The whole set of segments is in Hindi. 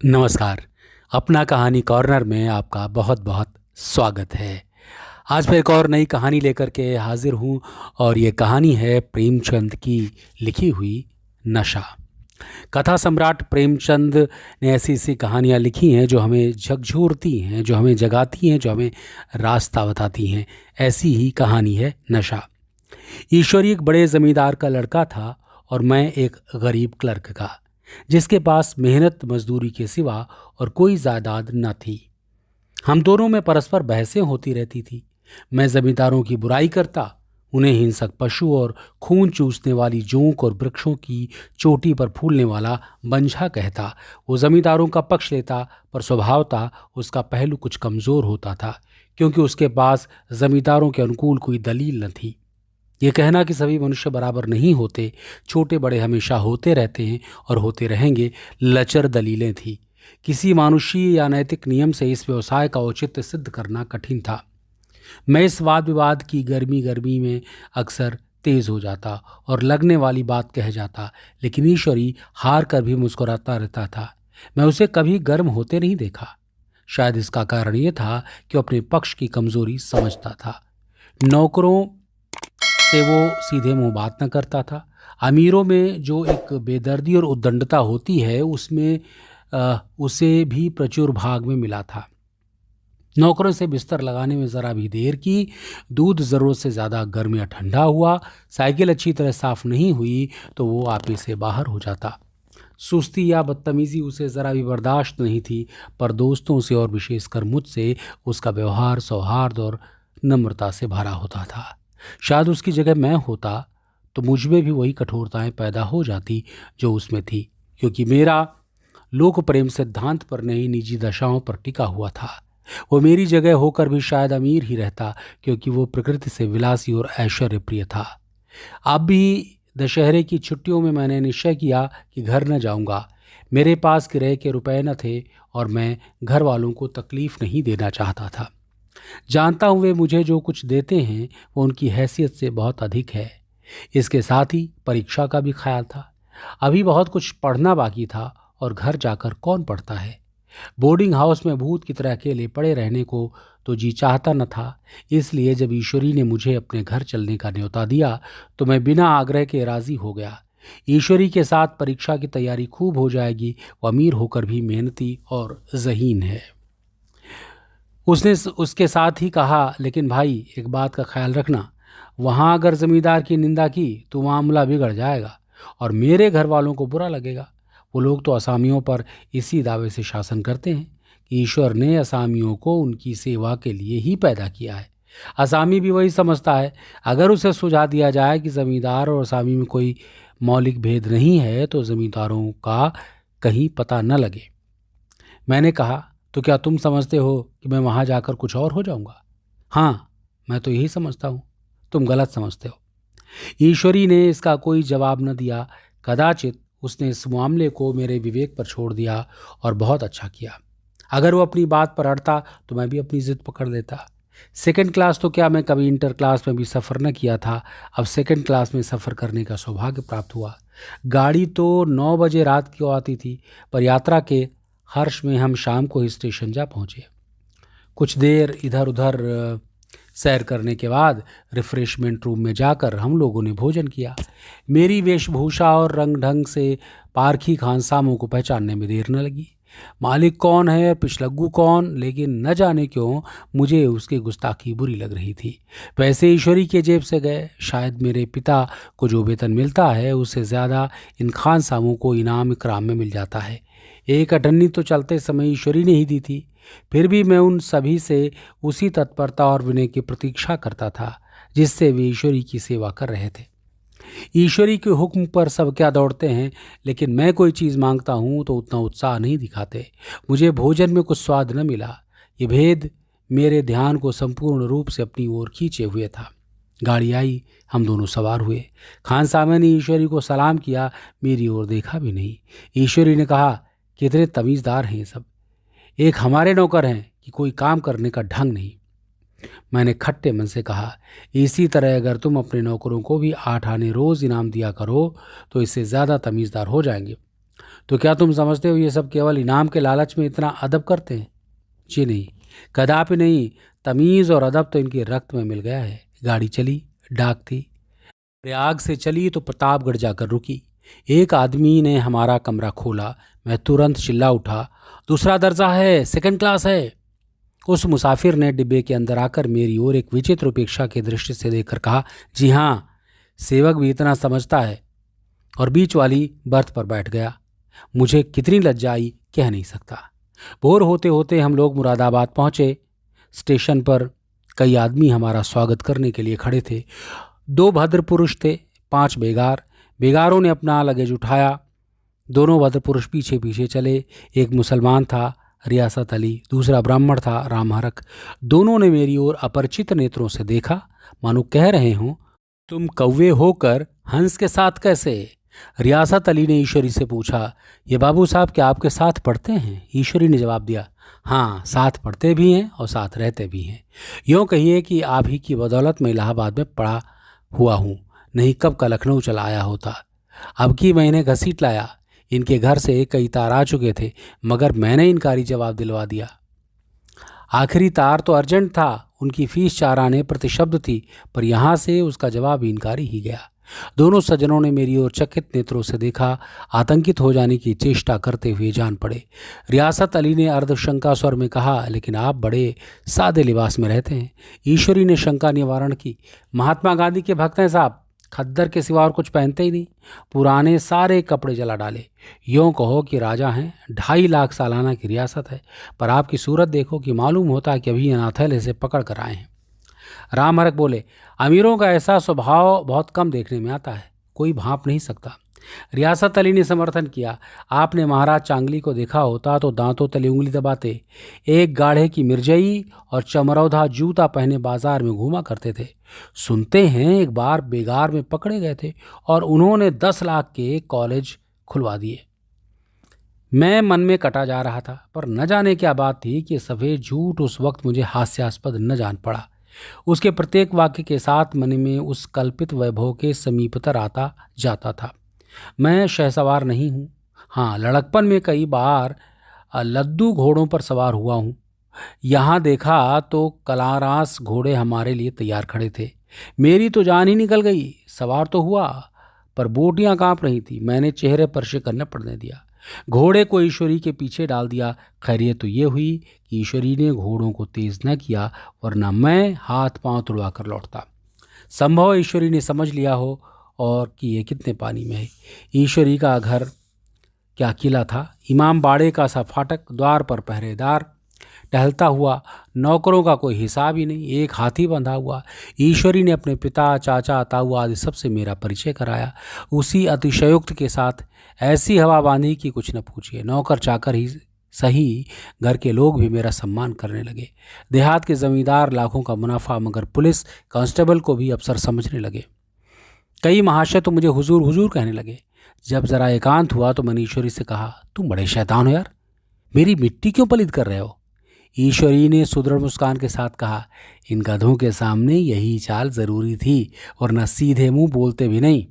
नमस्कार। अपना कहानी कॉर्नर में आपका बहुत बहुत स्वागत है। आज मैं एक और नई कहानी लेकर के हाजिर हूँ और ये कहानी है प्रेमचंद की लिखी हुई नशा। कथा सम्राट प्रेमचंद ने ऐसी ऐसी कहानियाँ लिखी हैं जो हमें झकझोरती हैं, जो हमें जगाती हैं, जो हमें रास्ता बताती हैं। ऐसी ही कहानी है नशा। ईश्वरी एक बड़े जमींदार का लड़का था और मैं एक गरीब क्लर्क का, जिसके पास मेहनत मजदूरी के सिवा और कोई जायदाद न थी। हम दोनों में परस्पर बहसें होती रहती थी। मैं जमींदारों की बुराई करता, उन्हें हिंसक पशु और खून चूसने वाली जोंक और वृक्षों की चोटी पर फूलने वाला बंझा कहता। वो जमींदारों का पक्ष लेता, पर स्वभावतः उसका पहलू कुछ कमजोर होता था, क्योंकि उसके पास जमींदारों के अनुकूल कोई दलील न थी। ये कहना कि सभी मनुष्य बराबर नहीं होते, छोटे बड़े हमेशा होते रहते हैं और होते रहेंगे, लचर दलीलें थी। किसी मानुषीय या नैतिक नियम से इस व्यवसाय का औचित्य सिद्ध करना कठिन था। मैं इस वाद विवाद की गर्मी गर्मी में अक्सर तेज हो जाता और लगने वाली बात कह जाता, लेकिन ईश्वरी हार कर भी मुस्कुराता रहता था। मैं उसे कभी गर्म होते नहीं देखा। शायद इसका कारण ये था कि वो अपने पक्ष की कमजोरी समझता था। नौकरों से वो सीधे मुंह बात न करता था। अमीरों में जो एक बेदर्दी और उद्दंडता होती है, उसमें उसे भी प्रचुर भाग में मिला था। नौकरों से बिस्तर लगाने में ज़रा भी देर की, दूध ज़रूरत से ज़्यादा गर्म या ठंडा हुआ, साइकिल अच्छी तरह साफ नहीं हुई तो वो आपे से बाहर हो जाता। सुस्ती या बदतमीजी उसे ज़रा भी बर्दाश्त नहीं थी, पर दोस्तों से और विशेषकर मुझसे उसका व्यवहार सौहार्द और नम्रता से भरा होता था। शायद उसकी जगह मैं होता तो मुझ में भी वही कठोरताएं पैदा हो जाती जो उसमें थी, क्योंकि मेरा लोक प्रेम सिद्धांत पर नहीं, निजी दशाओं पर टिका हुआ था। वो मेरी जगह होकर भी शायद अमीर ही रहता, क्योंकि वो प्रकृति से विलासी और ऐश्वर्य प्रिय था। अब भी दशहरे की छुट्टियों में मैंने निश्चय किया कि घर न जाऊंगा। मेरे पास किराए के रुपए न थे और मैं घर वालों को तकलीफ नहीं देना चाहता था। जानता हूं वे मुझे जो कुछ देते हैं वो उनकी हैसियत से बहुत अधिक है। इसके साथ ही परीक्षा का भी ख्याल था। अभी बहुत कुछ पढ़ना बाकी था और घर जाकर कौन पढ़ता है। बोर्डिंग हाउस में भूत की तरह अकेले पड़े रहने को तो जी चाहता न था। इसलिए जब ईश्वरी ने मुझे अपने घर चलने का न्योता दिया तो मैं बिना आग्रह के राजी हो गया। ईश्वरी के साथ परीक्षा की तैयारी खूब हो जाएगी। वो अमीर होकर भी मेहनती और ज़हीन है। उसने उसके साथ ही कहा, लेकिन भाई एक बात का ख्याल रखना, वहाँ अगर जमींदार की निंदा की तो मामला बिगड़ जाएगा और मेरे घर वालों को बुरा लगेगा। वो लोग तो असामियों पर इसी दावे से शासन करते हैं कि ईश्वर ने असामियों को उनकी सेवा के लिए ही पैदा किया है। असामी भी वही समझता है। अगर उसे सुझा दिया जाए कि जमींदार और असामी में कोई मौलिक भेद नहीं है तो जमींदारों का कहीं पता न लगे। मैंने कहा, तो क्या तुम समझते हो कि मैं वहां जाकर कुछ और हो जाऊंगा? हाँ, मैं तो यही समझता हूं। तुम गलत समझते हो। ईश्वरी ने इसका कोई जवाब न दिया। कदाचित उसने इस मामले को मेरे विवेक पर छोड़ दिया और बहुत अच्छा किया। अगर वो अपनी बात पर अड़ता तो मैं भी अपनी जिद पकड़ लेता। सेकंड क्लास तो क्या, मैं कभी इंटर क्लास में भी सफ़र न किया था। अब सेकंड क्लास में सफ़र करने का सौभाग्य प्राप्त हुआ। गाड़ी तो 9 बजे रात को आती थी, पर यात्रा के हर्ष में हम शाम को ही स्टेशन जा पहुंचे। कुछ देर इधर उधर सैर करने के बाद रिफ्रेशमेंट रूम में जाकर हम लोगों ने भोजन किया। मेरी वेशभूषा और रंग ढंग से पारखी खानसामों को पहचानने में देर न लगी। मालिक कौन है, पिछलग्गू कौन, लेकिन न जाने क्यों मुझे उसकी गुस्ताखी बुरी लग रही थी। पैसे ईश्वरी के जेब से गए। शायद मेरे पिता को जो वेतन मिलता है उससे ज़्यादा इन खानसामों को इनाम इकराम में मिल जाता है। एक अठन्नी तो चलते समय ईश्वरी ने ही दी थी। फिर भी मैं उन सभी से उसी तत्परता और विनय की प्रतीक्षा करता था जिससे वे ईश्वरी की सेवा कर रहे थे। ईश्वरी के हुक्म पर सब क्या दौड़ते हैं, लेकिन मैं कोई चीज़ मांगता हूँ तो उतना उत्साह नहीं दिखाते। मुझे भोजन में कुछ स्वाद न मिला। ये भेद मेरे ध्यान को संपूर्ण रूप से अपनी ओर खींचे हुए था। गाड़ी आई, हम दोनों सवार हुए। खान साहब ने ईश्वरी को सलाम किया, मेरी ओर देखा भी नहीं। ईश्वरी ने कहा, कितने तमीज़दार हैं ये सब। एक हमारे नौकर हैं कि कोई काम करने का ढंग नहीं। मैंने खट्टे मन से कहा, इसी तरह अगर तुम अपने नौकरों को भी 8 आने रोज इनाम दिया करो तो इससे ज़्यादा तमीज़दार हो जाएंगे। तो क्या तुम समझते हो ये सब केवल इनाम के लालच में इतना अदब करते हैं? जी नहीं, कदापि नहीं। तमीज़ और अदब तो इनके रक्त में मिल गया है। गाड़ी चली। डाक थी। प्रयाग से चली तो प्रतापगढ़ जाकर रुकी। एक आदमी ने हमारा कमरा खोला। मैं तुरंत चिल्ला उठा, दूसरा दर्जा है, सेकंड क्लास है। उस मुसाफिर ने डिब्बे के अंदर आकर मेरी ओर एक विचित्र उपेक्षा की दृष्टि से देखकर कहा, जी हाँ, सेवक भी इतना समझता है, और बीच वाली बर्थ पर बैठ गया। मुझे कितनी लज्जा आई कह नहीं सकता। भोर होते होते हम लोग मुरादाबाद पहुंचे। स्टेशन पर कई आदमी हमारा स्वागत करने के लिए खड़े थे। 2 भद्र पुरुष थे, 5 बेगार। बेगारों ने अपना लगेज उठाया। दोनों भद्र पुरुष पीछे पीछे चले। एक मुसलमान था, रियासत अली, दूसरा ब्राह्मण था, रामहरक। दोनों ने मेरी ओर अपरिचित नेत्रों से देखा, मानो कह रहे हों, तुम कौवे होकर हंस के साथ कैसे? रियासत अली ने ईश्वरी से पूछा, ये बाबू साहब क्या आपके साथ पढ़ते हैं? ईश्वरी ने जवाब दिया, हाँ, साथ पढ़ते भी हैं और साथ रहते भी हैं। यूँ कहिए कि आप ही की बदौलत मैं इलाहाबाद में पढ़ा हुआ हूँ, नहीं कब का लखनऊ चला आया होता। अब की मैंने घसीट लाया। इनके घर से कई तार आ चुके थे, मगर मैंने इनकारी जवाब दिलवा दिया। आखिरी तार तो अर्जेंट था, उनकी फीस 4 आने प्रति शब्द थी, पर यहाँ से उसका जवाब इनकारी ही गया। दोनों सज्जनों ने मेरी ओर चकित नेत्रों से देखा, आतंकित हो जाने की चेष्टा करते हुए जान पड़े। रियासत अली ने अर्धशंका स्वर में कहा, लेकिन आप बड़े सादे लिबास में रहते हैं। ईश्वरी ने शंका निवारण की, महात्मा गांधी के भक्त हैं साहब, खद्दर के सिवा और कुछ पहनते ही नहीं। पुराने सारे कपड़े जला डाले। यूँ कहो कि राजा हैं, 2.5 लाख सालाना की रियासत है, पर आपकी सूरत देखो कि मालूम होता कि अभी अनाथालय से पकड़ कर आए हैं। रामहरक बोले, अमीरों का ऐसा स्वभाव बहुत कम देखने में आता है, कोई भांप नहीं सकता। रियासत अली ने समर्थन किया, आपने महाराज चांगली को देखा होता तो दांतों तले उंगली दबाते। एक गाढ़े की मिर्जई और चमरौधा जूता पहने बाजार में घूमा करते थे। सुनते हैं एक बार बेगार में पकड़े गए थे और उन्होंने 10 लाख के कॉलेज खुलवा दिए। मैं मन में कटा जा रहा था, पर न जाने क्या बात थी कि सफ़ेद झूठ उस वक्त मुझे हास्यास्पद न जान पड़ा। उसके प्रत्येक वाक्य के साथ मन में उस कल्पित वैभव के समीपतर आता जाता था। मैं शहसवार नहीं हूँ। हाँ, लड़कपन में कई बार लद्दू घोड़ों पर सवार हुआ हूँ। यहाँ देखा तो कलारास घोड़े हमारे लिए तैयार खड़े थे। मेरी तो जान ही निकल गई। सवार तो हुआ, पर बोटियां कांप रही थी। मैंने चेहरे पर शिकन न पड़ने दिया। घोड़े को ईश्वरी के पीछे डाल दिया। खैरियत तो ये हुई कि ईश्वरी ने घोड़ों को तेज न किया, वरना मैं हाथ पांव तुड़वा कर लौटता। संभव ईश्वरी ने समझ लिया हो और कि ये कितने पानी में है। ईश्वरी का घर क्या किला था। इमाम बाड़े का सा फाटक, द्वार पर पहरेदार टहलता हुआ, नौकरों का कोई हिसाब ही नहीं, एक हाथी बंधा हुआ। ईश्वरी ने अपने पिता, चाचा, ताऊ आदि सबसे मेरा परिचय कराया। उसी अतिशयोक्त के साथ ऐसी हवा बांधी कि कुछ न पूछिए। नौकर चाकर ही सही, घर के लोग भी मेरा सम्मान करने लगे। देहात के जमींदार लाखों का मुनाफा, मगर पुलिस कांस्टेबल को भी अफसर समझने लगे। कई महाशय तो मुझे हुजूर हुजूर कहने लगे। जब जरा एकांत हुआ तो मैंने ईश्वरी से कहा, तुम बड़े शैतान हो यार, मेरी मिट्टी क्यों पलीद कर रहे हो? ईश्वरी ने सुदृढ़ मुस्कान के साथ कहा, इन गधों के सामने यही चाल जरूरी थी, वरना सीधे मुंह बोलते भी नहीं।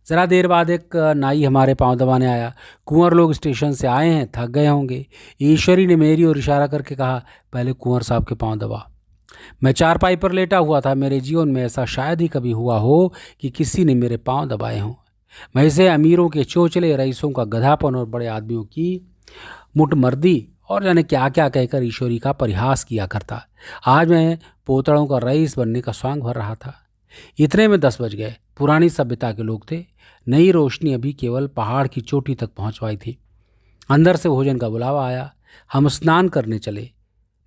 जरा देर बाद एक नाई हमारे पांव दबाने आया। कुंवर लोग स्टेशन से आए हैं, थक गए होंगे। ईश्वरी ने मेरी ओर इशारा करके कहा, पहले कुंवर साहब के पांव दबा। मैं चारपाई पर लेटा हुआ था। मेरे जीवन में ऐसा शायद ही कभी हुआ हो कि किसी ने मेरे पांव दबाए हों। मैं इसे अमीरों के चोचले, रईसों का गधापन और बड़े आदमियों की मुठमर्दी और जाने क्या क्या कहकर ईश्वरी का परिहास किया करता। आज मैं पोतड़ों का रईस बनने का स्वांग भर रहा था। इतने में 10 बज गए। पुरानी सभ्यता के लोग थे। नई रोशनी अभी केवल पहाड़ की चोटी तक पहुंचवाई थी। अंदर से भोजन का बुलावा आया। हम स्नान करने चले।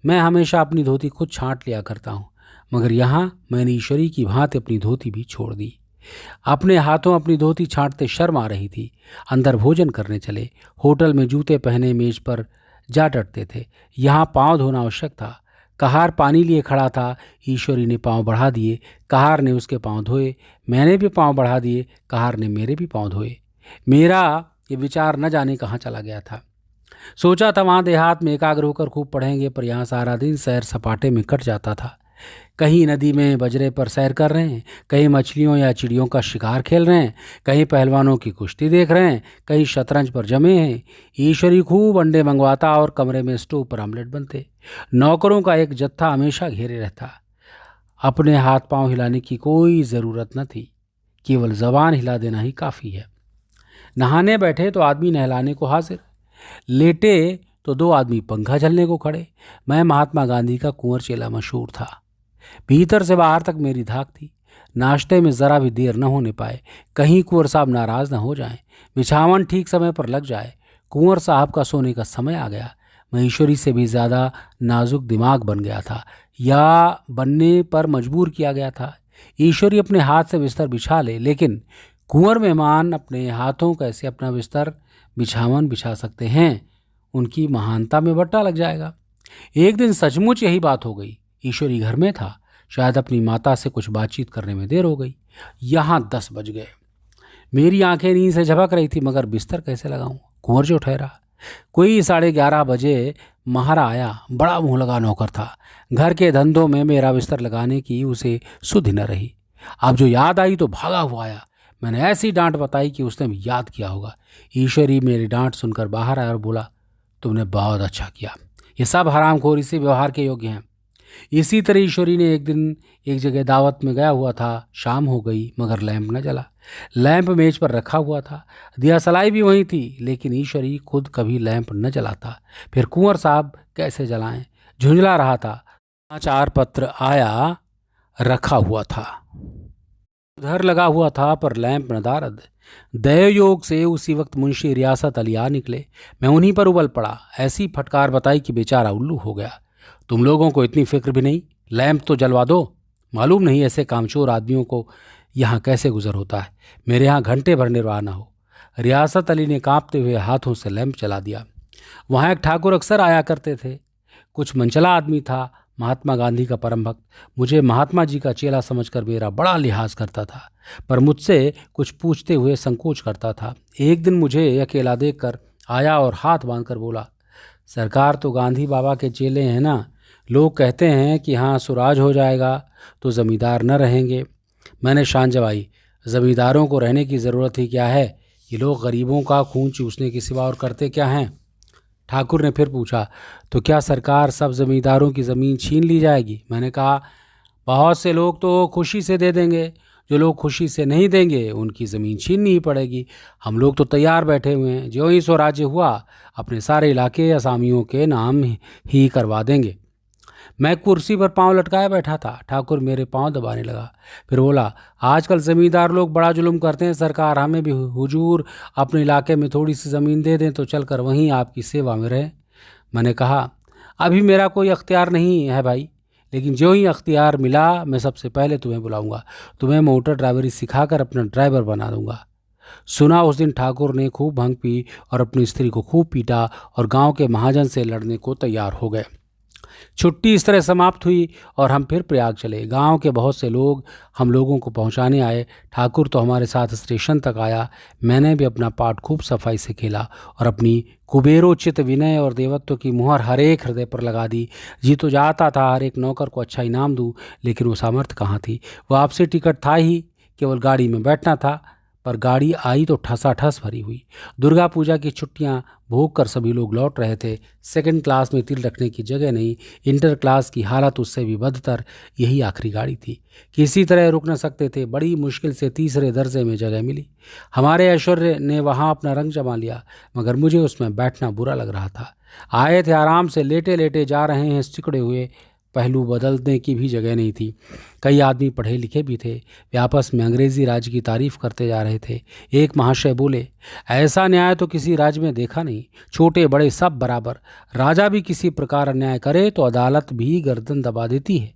मैं हमेशा अपनी धोती खुद छांट लिया करता हूँ, मगर यहाँ मैंने ईश्वरी की भांति अपनी धोती भी छोड़ दी। अपने हाथों अपनी धोती छांटते शर्म आ रही थी। अंदर भोजन करने चले। होटल में जूते पहने मेज पर जा डटते थे। यहाँ पाँव धोना आवश्यक था। कहार पानी लिए खड़ा था। ईश्वरी ने पाँव बढ़ा दिए। कहार ने उसके पाँव धोए। मैंने भी पाँव बढ़ा दिए। कहार ने मेरे भी पाँव धोए। मेरा ये विचार न जाने कहाँ चला गया था। सोचा था वहाँ देहात में एकाग्र होकर खूब पढ़ेंगे, पर यहाँ सारा दिन सैर सपाटे में कट जाता था। कहीं नदी में बजरे पर सैर कर रहे हैं, कहीं मछलियों या चिड़ियों का शिकार खेल रहे हैं, कहीं पहलवानों की कुश्ती देख रहे हैं, कहीं शतरंज पर जमे हैं। ईश्वरी खूब अंडे मंगवाता और कमरे में स्टोव पर आमलेट बनते। नौकरों का एक जत्था हमेशा घेरे रहता। अपने हाथ पांव हिलाने की कोई ज़रूरत न थी, केवल जबान हिला देना ही काफ़ी है। नहाने बैठे तो आदमी नहलाने को हाजिर, लेटे तो दो आदमी पंखा झलने को खड़े। मैं महात्मा गांधी का कुंवर चेला मशहूर था। भीतर से बाहर तक मेरी धाक थी। नाश्ते में ज़रा भी देर न होने पाए, कहीं कुंवर साहब नाराज़ न हो जाएं, बिछावन ठीक समय पर लग जाए। कुंवर साहब का सोने का समय आ गया। मैं ईश्वरी से भी ज़्यादा नाजुक दिमाग बन गया था, या बनने पर मजबूर किया गया था। ईश्वरी अपने हाथ से बिस्तर बिछा ले, लेकिन कुंवर मेहमान अपने हाथों कैसे अपना बिस्तर बिछावन बिछा सकते हैं? उनकी महानता में बट्टा लग जाएगा। एक दिन सचमुच यही बात हो गई। ईश्वरी घर में था, शायद अपनी माता से कुछ बातचीत करने में देर हो गई। यहाँ 10 बज गए। मेरी आंखें नींद से झपक रही थी, मगर बिस्तर कैसे लगाऊं? कुंवर जो ठहरा। कोई 11:30 बजे महारा आया। बड़ा मुंह लगा नौकर था। घर के धंधों में मेरा बिस्तर लगाने की उसे सुधि न रही। अब जो याद आई तो भागा हुआ आया। मैंने ऐसी डांट बताई कि उसने भी याद किया होगा। ईश्वरी मेरी डांट सुनकर बाहर आया और बोला, तुमने बहुत अच्छा किया। ये सब हरामखोरी से व्यवहार के योग्य हैं। इसी तरह ईश्वरी ने एक दिन एक जगह दावत में गया हुआ था। शाम हो गई, मगर लैंप न जला। लैंप मेज पर रखा हुआ था, दिया सलाई भी वहीं थी, लेकिन ईश्वरी खुद कभी लैंप न जलाता। फिर कुंवर साहब कैसे जलाएं? झुंझला रहा था। समाचार पत्र आया रखा हुआ था, उधर लगा हुआ था, पर लैंप नदारद। दयोग से उसी वक्त मुंशी रियासत अली आ निकले। मैं उन्हीं पर उबल पड़ा। ऐसी फटकार बताई कि बेचारा उल्लू हो गया। तुम लोगों को इतनी फिक्र भी नहीं, लैंप तो जलवा दो। मालूम नहीं ऐसे कामचोर आदमियों को यहाँ कैसे गुजर होता है। मेरे यहाँ घंटे भर निर्वाह न हो। रियासत अली ने कांपते हुए हाथों से लैंप जला दिया। वहाँ एक ठाकुर अक्सर आया करते थे। कुछ मनचला आदमी था, महात्मा गांधी का परम भक्त। मुझे महात्मा जी का चेला समझकर मेरा बड़ा लिहाज करता था, पर मुझसे कुछ पूछते हुए संकोच करता था। एक दिन मुझे अकेला देखकर आया और हाथ बांधकर बोला, सरकार तो गांधी बाबा के चेले हैं ना। लोग कहते हैं कि हाँ, सुराज हो जाएगा तो ज़मींदार न रहेंगे। मैंने शान जवाई, ज़मींदारों को रहने की ज़रूरत ही क्या है? ये लोग गरीबों का खून चूसने के सिवा और करते क्या हैं? ठाकुर ने फिर पूछा, तो क्या सरकार सब ज़मींदारों की ज़मीन छीन ली जाएगी? मैंने कहा, बहुत से लोग तो खुशी से दे देंगे, जो लोग खुशी से नहीं देंगे उनकी ज़मीन छीननी ही पड़ेगी। हम लोग तो तैयार बैठे हुए हैं, जो ही स्वराज्य हुआ अपने सारे इलाके असामियों के नाम ही करवा देंगे। मैं कुर्सी पर पांव लटकाए बैठा था। ठाकुर मेरे पांव दबाने लगा, फिर बोला, आजकल ज़मींदार लोग बड़ा जुल्म करते हैं। सरकार हमें भी हुजूर अपने इलाके में थोड़ी सी ज़मीन दे दें तो चलकर वहीं आपकी सेवा में रहें। मैंने कहा, अभी मेरा कोई अख्तियार नहीं है भाई, लेकिन जो ही अख्तियार मिला मैं सबसे पहले तुम्हें बुलाऊंगा। तुम्हें मोटर ड्राइवरी सिखाकर अपना ड्राइवर बना दूंगा। सुना उस दिन ठाकुर ने खूब भंग पी और अपनी स्त्री को खूब पीटा और गांव के महाजन से लड़ने को तैयार हो गए। छुट्टी इस तरह समाप्त हुई और हम फिर प्रयाग चले। गांव के बहुत से लोग हम लोगों को पहुंचाने आए। ठाकुर तो हमारे साथ स्टेशन तक आया। मैंने भी अपना पार्ट खूब सफाई से खेला और अपनी कुबेरोचित विनय और देवत्व की मुहर हर एक हृदय पर लगा दी। जी तो जाता था हर एक नौकर को अच्छा इनाम दूं, लेकिन वो सामर्थ्य कहाँ थी। वापसी टिकट था ही, केवल गाड़ी में बैठना था। पर गाड़ी आई तो ठसाठस भरी हुई। दुर्गा पूजा की छुट्टियां भोग कर सभी लोग लौट रहे थे। सेकंड क्लास में तिल रखने की जगह नहीं। इंटर क्लास की हालत उससे भी बदतर। यही आखिरी गाड़ी थी, किसी तरह रुक न सकते थे। बड़ी मुश्किल से तीसरे दर्जे में जगह मिली। हमारे ऐश्वर्य ने वहाँ अपना रंग जमा लिया, मगर मुझे उसमें बैठना बुरा लग रहा था। आए थे आराम से, लेटे लेटे जा रहे हैं। सिकुड़े हुए पहलू बदलने की भी जगह नहीं थी। कई आदमी पढ़े लिखे भी थे, वे आपस में अंग्रेजी राज्य की तारीफ करते जा रहे थे। एक महाशय बोले, ऐसा न्याय तो किसी राज्य में देखा नहीं, छोटे बड़े सब बराबर। राजा भी किसी प्रकार अन्याय करे तो अदालत भी गर्दन दबा देती है।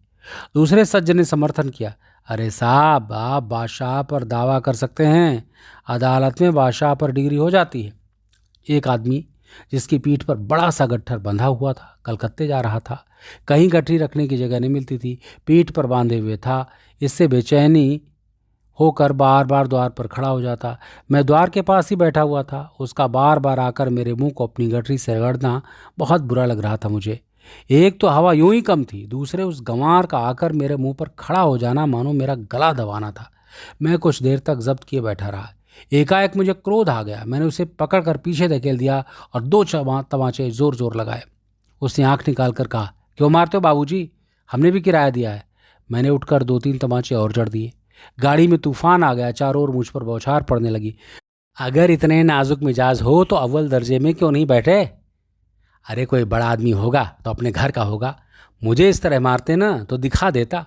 दूसरे सज्जन ने समर्थन किया, अरे साहब, आप बादशाह पर दावा कर सकते हैं, अदालत में बादशाह पर डिग्री हो जाती है। एक आदमी जिसकी पीठ पर बड़ा सा गट्ठर बंधा हुआ था, कलकत्ते जा रहा था। कहीं गठरी रखने की जगह नहीं मिलती थी, पीठ पर बांधे हुए था। इससे बेचैनी होकर बार बार द्वार पर खड़ा हो जाता। मैं द्वार के पास ही बैठा हुआ था। उसका बार बार आकर मेरे मुंह को अपनी गठरी से रगड़ना बहुत बुरा लग रहा था मुझे। एक तो हवा यूं ही कम थी, दूसरे उस गंवार का आकर मेरे मुंह पर खड़ा हो जाना मानो मेरा गला दबाना था। मैं कुछ देर तक जब्त किए बैठा रहा। एकाएक मुझे क्रोध आ गया। मैंने उसे पकड़कर पीछे धकेल दिया और दो तमाचे जोर जोर लगाए। उसने आंख निकाल कर कहा, क्यों मारते हो बाबूजी? हमने भी किराया दिया है। मैंने उठकर 2-3 तमाचे और जड़ दिए। गाड़ी में तूफान आ गया। चारों ओर मुझ पर बौछार पड़ने लगी। अगर इतने नाजुक मिजाज हो तो अव्वल दर्जे में क्यों नहीं बैठे? अरे कोई बड़ा आदमी होगा तो अपने घर का होगा, मुझे इस तरह मारते ना तो दिखा देता।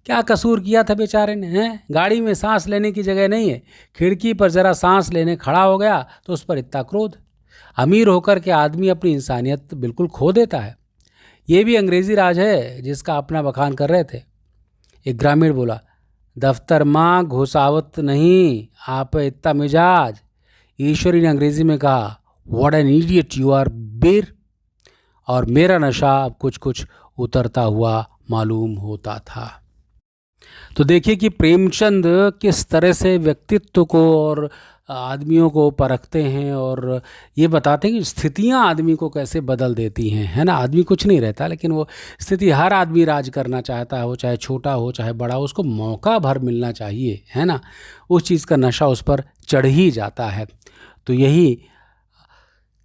क्या कसूर किया था बेचारे ने? हैं, गाड़ी में सांस लेने की जगह नहीं है, खिड़की पर जरा सांस लेने खड़ा हो गया तो उस पर इतना क्रोध। अमीर होकर के आदमी अपनी इंसानियत बिल्कुल खो देता है। ये भी अंग्रेजी राज है जिसका अपना बखान कर रहे थे। एक ग्रामीण बोला, दफ्तर माँ घुसावत नहीं, आप इतना मिजाज। ईश्वरी ने अंग्रेजी में कहा, what an idiot you are bear. और मेरा नशा अब कुछ कुछ उतरता हुआ मालूम होता था। तो देखिए कि प्रेमचंद किस तरह से व्यक्तित्व को और आदमियों को परखते हैं और ये बताते हैं कि स्थितियां आदमी को कैसे बदल देती हैं, है ना। आदमी कुछ नहीं रहता, लेकिन वो स्थिति, हर आदमी राज करना चाहता है, वो चाहे छोटा हो चाहे बड़ा हो, उसको मौका भर मिलना चाहिए, है ना। उस चीज़ का नशा उस पर चढ़ ही जाता है। तो यही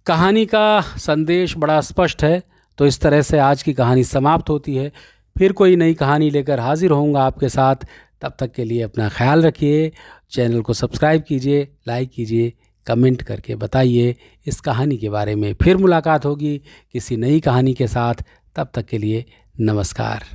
कहानी का संदेश बड़ा स्पष्ट है। तो इस तरह से आज की कहानी समाप्त होती है। फिर कोई नई कहानी लेकर हाजिर होऊंगा आपके साथ। तब तक के लिए अपना ख्याल रखिए। चैनल को सब्सक्राइब कीजिए, लाइक कीजिए, कमेंट करके बताइए इस कहानी के बारे में। फिर मुलाकात होगी किसी नई कहानी के साथ। तब तक के लिए नमस्कार।